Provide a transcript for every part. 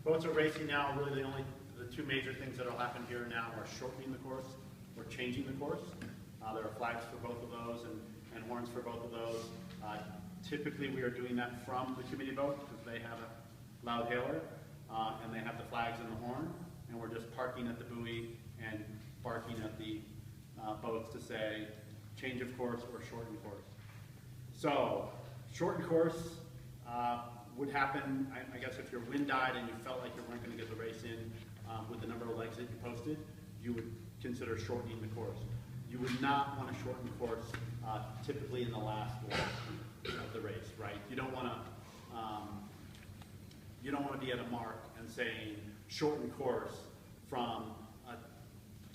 boats are racing now, really the two major things that will happen here now are shortening the course or changing the course. There are flags for both of those and horns for both of those. Typically we are doing that from the committee boat because they have a loud hailer and they have the flags and the horn, and we're just parking at the buoy and barking at the boats to say change of course or shorten course. So shorten course would happen, I guess, if your wind died and you felt like you weren't going to get the race in with the number of legs that you posted, you would consider shortening the course. You would not want to shorten course typically in the last leg of the race, right? You don't want to be at a mark and saying shorten course from a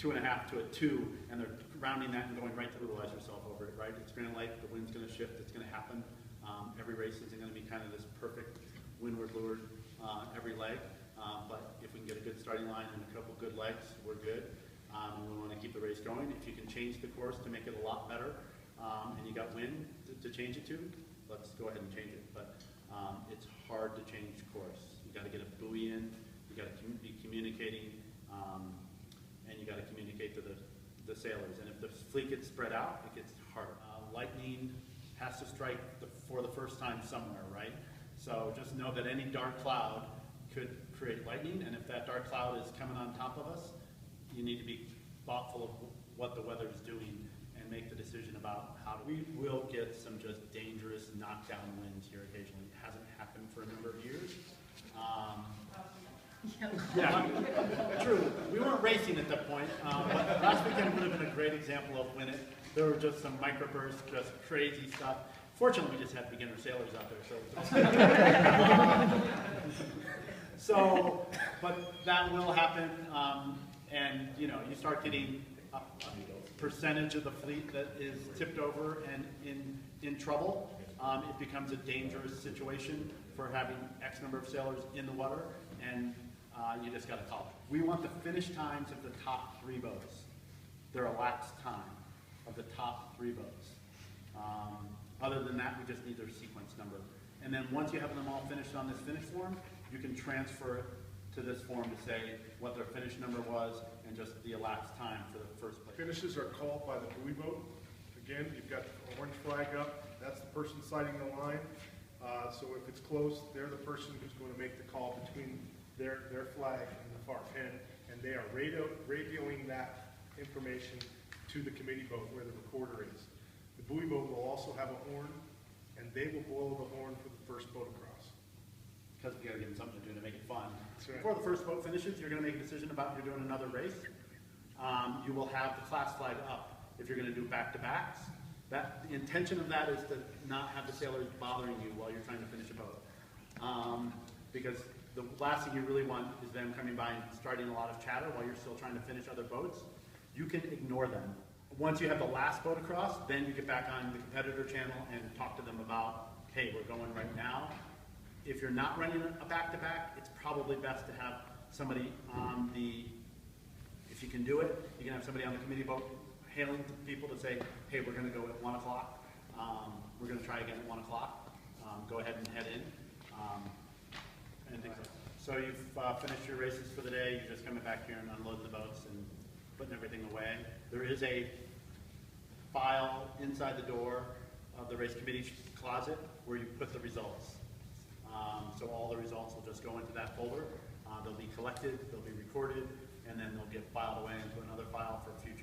2.5 to a 2, and they're rounding that and going right to brutalize yourself over it, right? It's green light, the wind's going to shift, it's going to happen. Every race isn't going to be kind of this perfect windward lured every leg, but if we can get a good starting line and a couple good legs, we're good. We want to keep the race going. If you can change the course to make it a lot better, and you got wind to change it to, let's go ahead and change it. But it's hard to change course. You got to get a buoy in, you got to be communicating, and you got to communicate to the sailors. And if the fleet gets spread out, it gets harder. Lightning has to strike for the first time somewhere, right? So just know that any dark cloud could create lightning, and if that dark cloud is coming on top of us, you need to be thoughtful of what the weather is doing and make the decision about how we will get some just dangerous knockdown winds here occasionally. It hasn't happened for a number of years. Yeah, true. We weren't racing at that point, but last weekend would have been a great example of when there were just some microbursts, just crazy stuff. Fortunately, we just had beginner sailors out there, so but that will happen. And you start getting a percentage of the fleet that is tipped over and in trouble. It becomes a dangerous situation for having X number of sailors in the water, and you just got to call it. We want the finish times of the top 3 boats. Their elapsed time of the top 3 boats. Other than that, we just need their sequence number. And then once you have them all finished on this finish form, you can transfer it to this form to say what their finish number was and just the elapsed time for the first place. Finishes are called by the buoy boat. Again, you've got the orange flag up. That's the person sighting the line. So if it's close, they're the person who's going to make the call between their flag and the far pin, and they are radioing that information to the committee boat where the recorder is. The buoy boat will also have a horn, and they will blow the horn for the first boat across. Because we got to give them something to do to make it fun. Right. Before the first boat finishes, you're going to make a decision about if you're doing another race. You will have the class flag up if you're going to do back-to-backs. The intention of that is to not have the sailors bothering you while you're trying to finish a boat. Because the last thing you really want is them coming by and starting a lot of chatter while you're still trying to finish other boats. You can ignore them. Once you have the last boat across, then you get back on the competitor channel and talk to them about, hey, we're going right now. If you're not running a back-to-back, it's probably best to have somebody on the, if you can do it, you can have somebody on the committee boat hailing people to say, hey, we're going to go at 1 o'clock. We're going to try again at 1 o'clock. Go ahead and head in. And things like that. So you've finished your races for the day. You're just coming back here and unloading the boats and putting everything away. There is a file inside the door of the race committee closet where you put the results. So all the results will just go into that folder. They'll be collected, they'll be recorded, and then they'll get filed away into another file for future